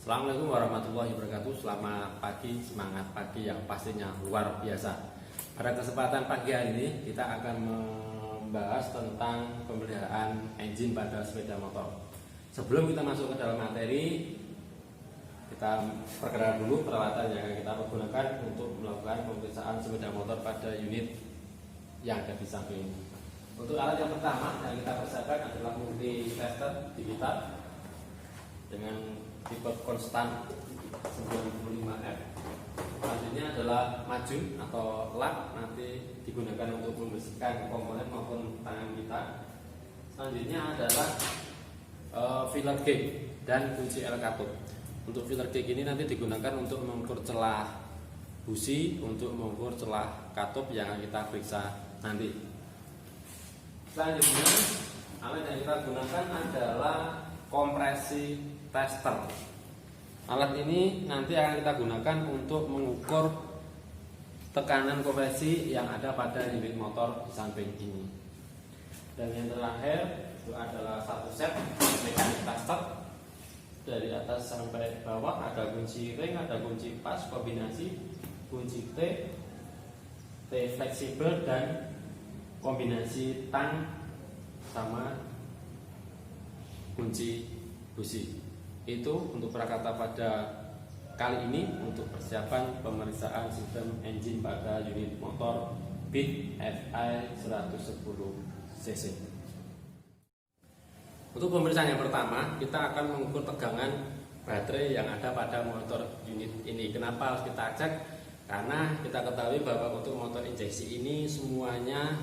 Assalamualaikum warahmatullahi wabarakatuh. Selamat pagi, semangat pagi yang pastinya luar biasa. Pada kesempatan pagi hari ini kita akan membahas tentang pemeliharaan engine pada sepeda motor. Sebelum kita masuk ke dalam materi, kita perkenalkan dulu peralatan yang akan kita gunakan untuk melakukan pemeriksaan sepeda motor pada unit yang ada di samping ini. Untuk alat yang pertama yang kita persiapkan adalah multi tester digital dengan tipe konstan 95F. Selanjutnya adalah maju atau lap, nanti digunakan untuk membersihkan komponen maupun tangan kita. Selanjutnya adalah filler gauge dan kunci L katup. Untuk filler gauge ini nanti digunakan untuk mengukur celah busi, untuk mengukur celah katup yang akan kita periksa nanti. Selanjutnya alat yang kita gunakan adalah kompresi tester. Alat ini nanti akan kita gunakan untuk mengukur tekanan kompresi yang ada pada unit motor di samping ini. Dan yang terakhir itu adalah satu set mekanik tester. Dari atas sampai bawah ada kunci ring, ada kunci pas, kombinasi kunci T fleksibel, dan kombinasi tang sama kunci busi. Itu untuk prakata pada kali ini untuk persiapan pemeriksaan sistem engine pada unit motor Beat FI 110cc. Untuk pemeriksaan yang pertama, kita akan mengukur tegangan baterai yang ada pada motor unit ini. Kenapa harus kita cek? Karena kita ketahui bahwa untuk motor injeksi ini semuanya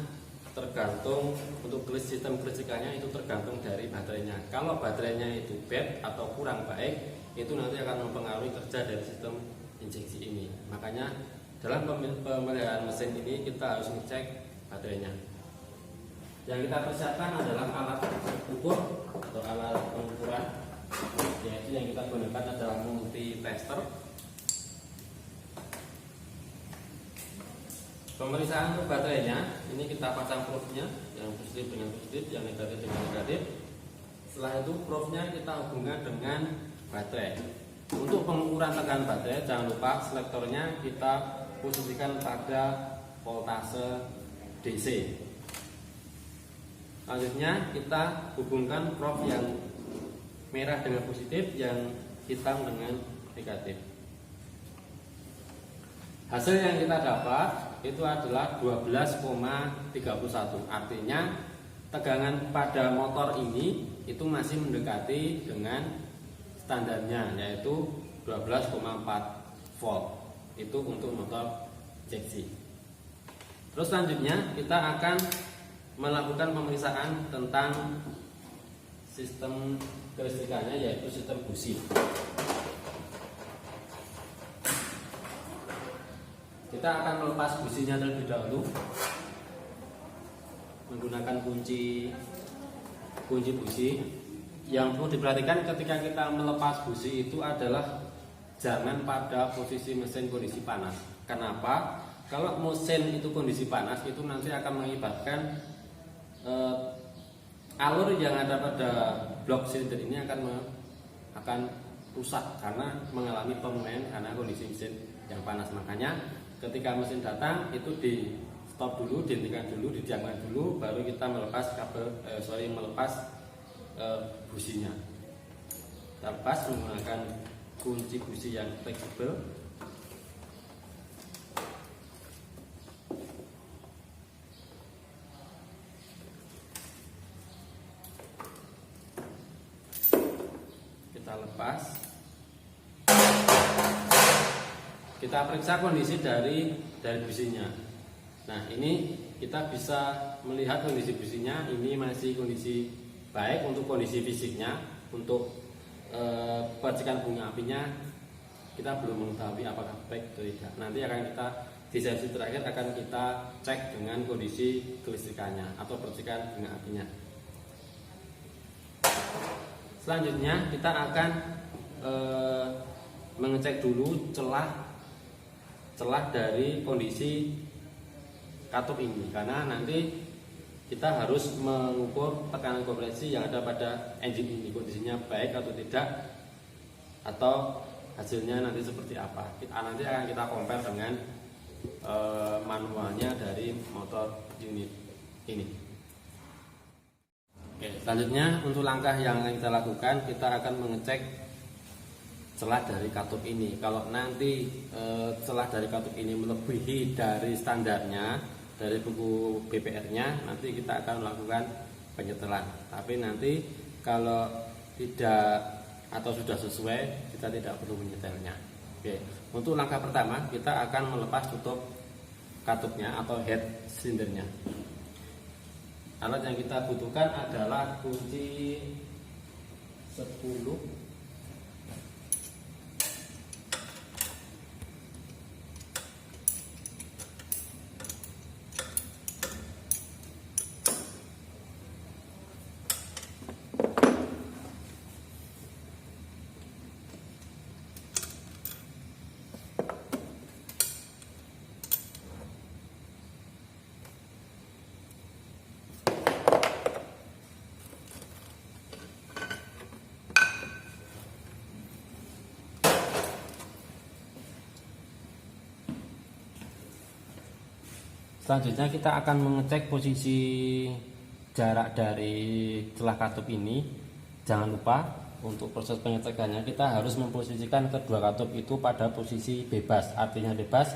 tergantung, untuk sistem kelistrikannya itu tergantung dari baterainya. Kalau baterainya itu bad atau kurang baik, itu nanti akan mempengaruhi kerja dari sistem injeksi ini. Makanya dalam pemeliharaan mesin ini kita harus ngecek baterainya. Yang kita persiapkan adalah alat ukur atau alat pengukuran, yaitu yang kita gunakan adalah multi tester. Pemeriksaan untuk baterainya, ini kita pasang probe-nya, yang positif dengan positif, yang negatif dengan negatif. Setelah itu probe-nya kita hubungkan dengan baterai. Untuk pengukuran tekanan baterai, jangan lupa selektornya kita posisikan pada voltase DC. Selanjutnya kita hubungkan probe yang merah dengan positif, yang hitam dengan negatif. Hasil yang kita dapat itu adalah 12,31. Artinya tegangan pada motor ini itu masih mendekati dengan standarnya, yaitu 12,4 volt. Itu untuk motor injeksi. Terus selanjutnya kita akan melakukan pemeriksaan tentang sistem kelistrikannya, yaitu sistem busi. Kita akan melepas businya terlebih dahulu menggunakan kunci busi. Yang perlu diperhatikan ketika kita melepas busi itu adalah jangan pada posisi mesin kondisi panas. Kenapa? Kalau mesin itu kondisi panas, itu nanti akan mengakibatkan alur yang ada pada blok silinder ini akan rusak karena mengalami pemuaian karena kondisi mesin yang panas. Makanya ketika mesin datang itu di stop dulu, dihentikan dulu, didiamkan dulu, baru kita melepas businya. Kita lepas menggunakan kunci busi yang fleksibel. Kita lepas. Kita periksa kondisi dari businya. Nah, ini kita bisa melihat kondisi businya. Ini masih kondisi baik untuk kondisi fisiknya. Untuk percikan bunga apinya kita belum mengetahui apakah baik atau tidak. Nanti akan kita di sesi terakhir akan kita cek dengan kondisi kelistrikannya atau percikan bunga apinya. Selanjutnya kita akan mengecek dulu celah dari kondisi katup ini, karena nanti kita harus mengukur tekanan kompresi yang ada pada engine ini, kondisinya baik atau tidak. atau hasilnya nanti seperti apa. Nanti akan kita compare dengan manualnya dari motor unit ini. Oke, selanjutnya untuk langkah yang akan kita lakukan, kita akan mengecek celah dari katup ini. Kalau nanti celah dari katup ini melebihi dari standarnya dari buku BPR-nya, nanti kita akan melakukan penyetelan. Tapi nanti kalau tidak atau sudah sesuai, kita tidak perlu menyetelnya. Oke, untuk langkah pertama kita akan melepas tutup katupnya atau head silindernya. Alat yang kita butuhkan adalah kunci 10, selanjutnya kita akan mengecek posisi jarak dari celah katup ini. Jangan lupa untuk proses pengecekannya kita harus memposisikan kedua katup itu pada posisi bebas. Artinya bebas,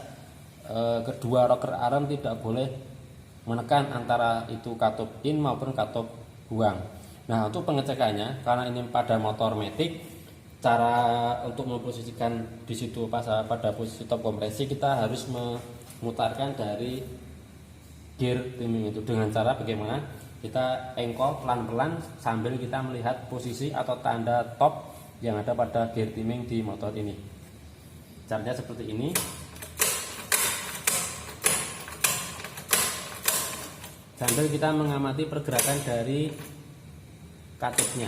kedua rocker arm tidak boleh menekan antara itu katup in maupun katup buang. Nah, untuk pengecekannya, karena ini pada motor matic, cara untuk memposisikan di situ pada posisi top kompresi, kita harus memutarkan dari gear timing itu dengan cara bagaimana kita engkol pelan-pelan sambil kita melihat posisi atau tanda top yang ada pada gear timing di motor ini. Caranya seperti ini. Sambil kita mengamati pergerakan dari katupnya.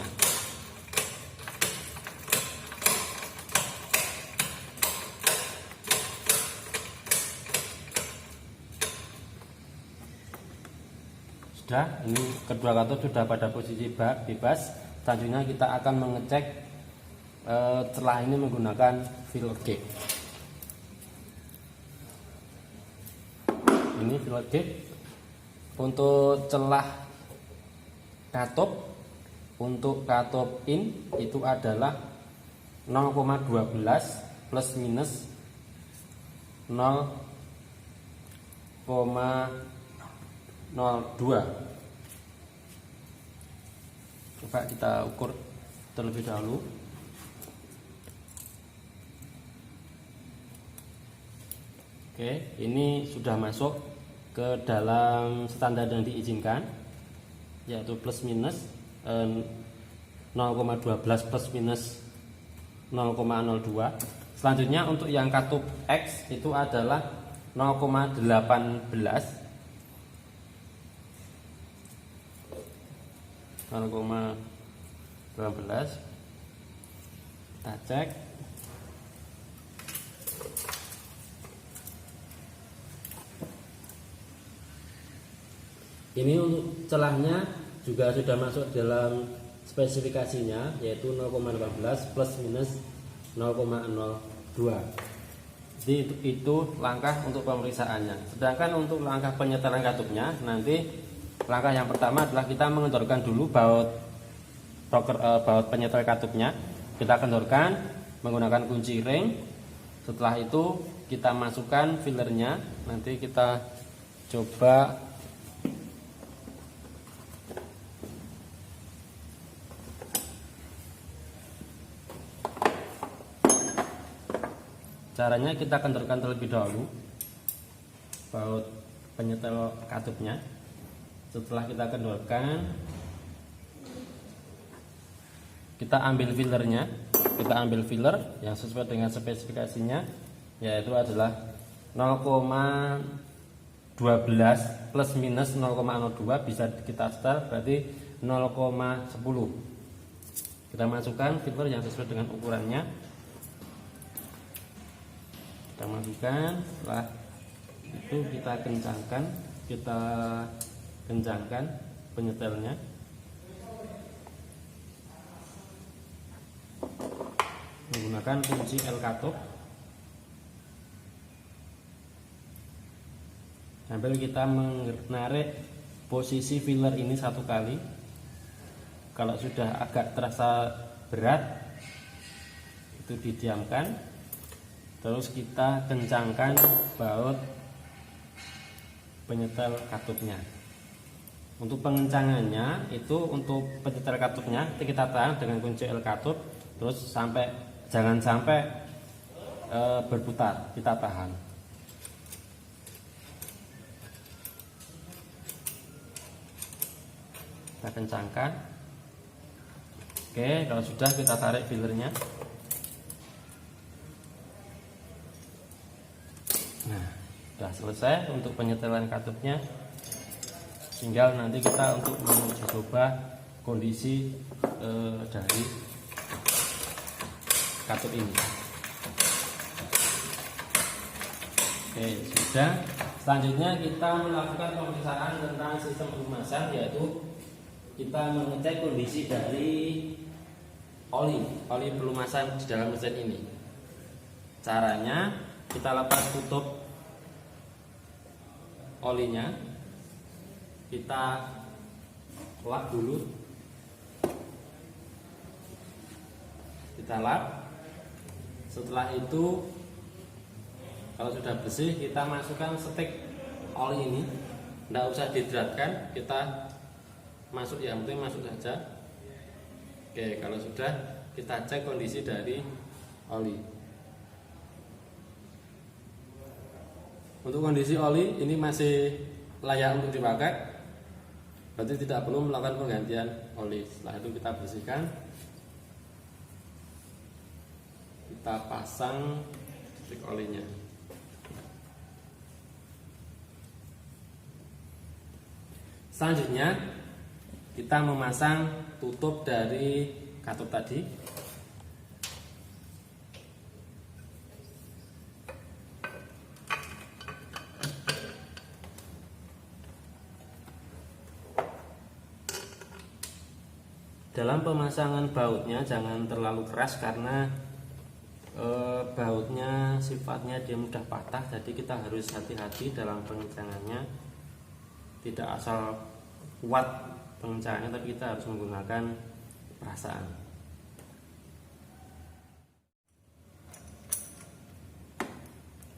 Sudah, ini kedua katup sudah pada posisi bebas. Selanjutnya kita akan mengecek celah ini menggunakan filler gauge. Ini filler gauge untuk celah katup. Untuk katup in itu adalah 0,12 plus minus 0,02. Coba kita ukur terlebih dahulu. Oke, ini sudah masuk ke dalam standar yang diizinkan, yaitu plus minus 0,12 plus minus 0,02. Selanjutnya untuk yang katup X itu adalah 0,18 kita cek. Ini untuk celahnya juga sudah masuk dalam spesifikasinya, yaitu 0,18 plus minus 0,02. Jadi itu langkah untuk pemeriksaannya. Sedangkan untuk langkah penyetelan katupnya, nanti langkah yang pertama adalah kita mengendorkan dulu baut penyetel katupnya. Kita kendorkan menggunakan kunci ring. Setelah itu kita masukkan fillernya. Nanti kita coba caranya. Kita kendorkan terlebih dahulu baut penyetel katupnya. Setelah kita kendorkan, kita ambil fillernya. Kita ambil filler yang sesuai dengan spesifikasinya, yaitu adalah 0,12 plus minus 0,02, bisa kita setel berarti 0,10. Kita masukkan filler yang sesuai dengan ukurannya. Kita masukkan, setelah itu kita kencangkan penyetelnya. menggunakan kunci L katup sambil kita menarik posisi filler ini 1 kali. Kalau sudah agak terasa berat itu didiamkan, terus kita kencangkan baut penyetel katupnya. Untuk pengencangannya itu, untuk penyetel katupnya kita tahan dengan kunci L katup, terus jangan sampai berputar, kita tahan. Kita kencangkan. Oke, kalau sudah kita tarik fillernya. Nah, sudah selesai untuk penyetelan katupnya. Tinggal nanti kita untuk menguji coba kondisi dari katup ini. Oke, sudah. Selanjutnya kita melakukan pemeriksaan tentang sistem pelumasan, yaitu kita mengecek kondisi dari oli pelumasan di dalam mesin ini. Caranya kita lepas tutup olinya, kita lap dulu, kita lap. Setelah itu kalau sudah bersih, kita masukkan stik oli ini, tidak usah dihidratkan, kita masuk, yang penting masuk saja. Oke, kalau sudah, kita cek kondisi dari oli. Untuk kondisi oli ini masih layak untuk dipakai, berarti tidak perlu melakukan penggantian oli. Setelah itu kita bersihkan, kita pasang stik olinya. Selanjutnya kita memasang tutup dari katup tadi. Dalam pemasangan bautnya jangan terlalu keras, karena bautnya sifatnya dia mudah patah, jadi kita harus hati-hati dalam pengencangannya. Tidak asal kuat pengencangannya, tapi kita harus menggunakan perasaan.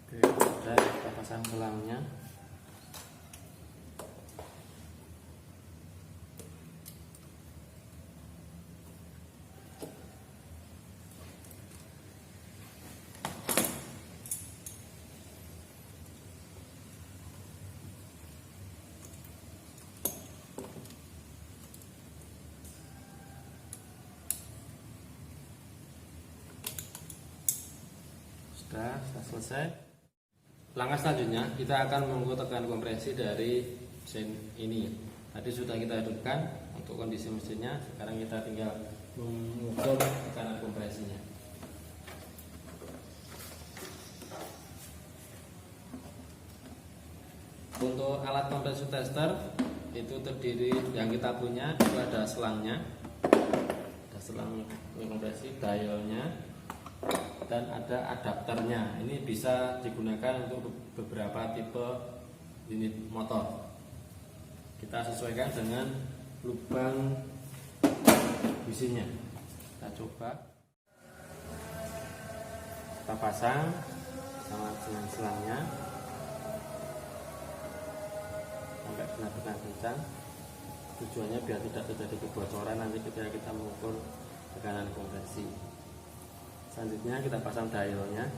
Oke, sudah kita pasang gelangnya. Sudah selesai. Langkah selanjutnya kita akan mengukur tekanan kompresi dari mesin ini. Tadi sudah kita hidupkan untuk kondisi mesinnya, sekarang kita tinggal mengukur tekanan kompresinya. Untuk alat kompresi tester itu terdiri, yang kita punya itu ada selangnya, ada selang kompresi, dialnya, dan ada adapternya. Ini bisa digunakan untuk beberapa tipe unit motor. Kita sesuaikan dengan lubang businya. Kita coba, kita pasang sama dengan selangnya sampai benar-benar kencang. Tujuannya biar tidak terjadi kebocoran nanti ketika kita mengukur tekanan kompresi. Selanjutnya kita pasang dialnya.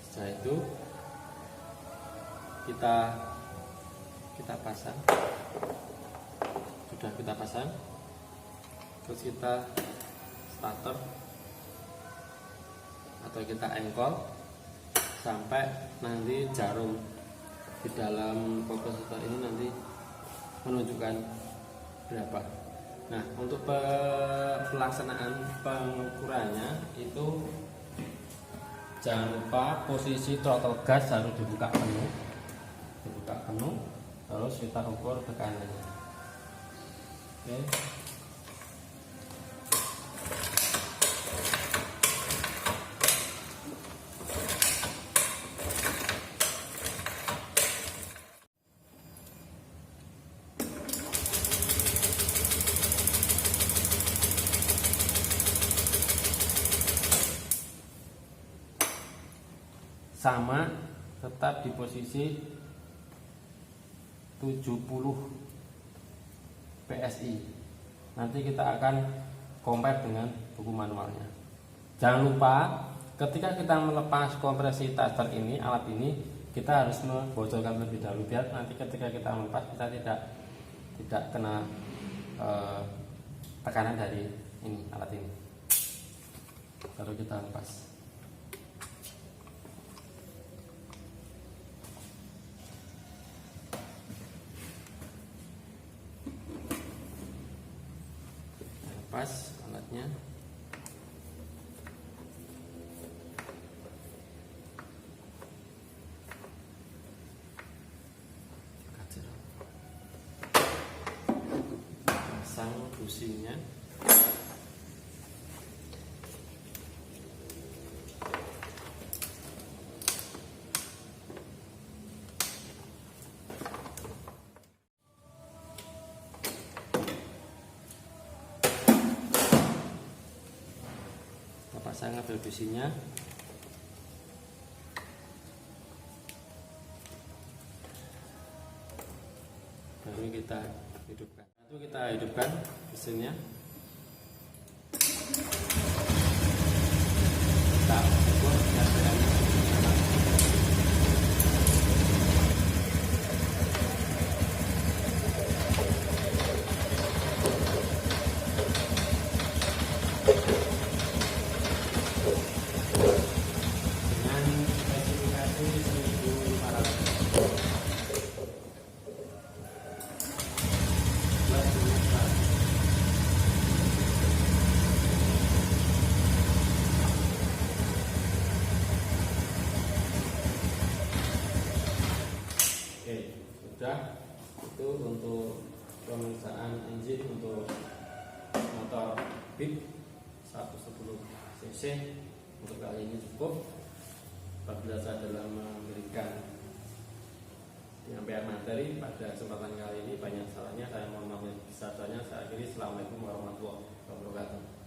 Setelah itu kita pasang. Sudah kita pasang, terus kita starter atau kita engkol sampai nanti jarum di dalam kompresor ini nanti menunjukkan berapa. Nah, untuk pelaksanaan pengukurannya itu Jangan lupa posisi throttle gas harus dibuka penuh, terus kita ukur tekanannya. Oke. Sama, tetap di posisi 70 PSI. Nanti kita akan compare dengan buku manualnya. Jangan lupa ketika kita melepas kompresi starter ini, alat ini, kita harus membocorkan terlebih dahulu biar nanti ketika kita melepas kita tidak kena tekanan dari ini, alat ini. Baru kita lepas. Lepas alatnya. Pasang businya. Pasang kabel businya. Baru kita hidupkan. Lalu kita hidupkan mesinnya. Kita ukur ketegangannya. Sudah, itu untuk pemeriksaan engine untuk motor Bit 110 cc. Untuk kali ini cukup. Apabila saya dalam memberikan penyampaian materi pada kesempatan kali ini banyak salahnya, saya mohon maaf besar-besarnya. Saya akhiri. Assalamualaikum warahmatullahi wabarakatuh.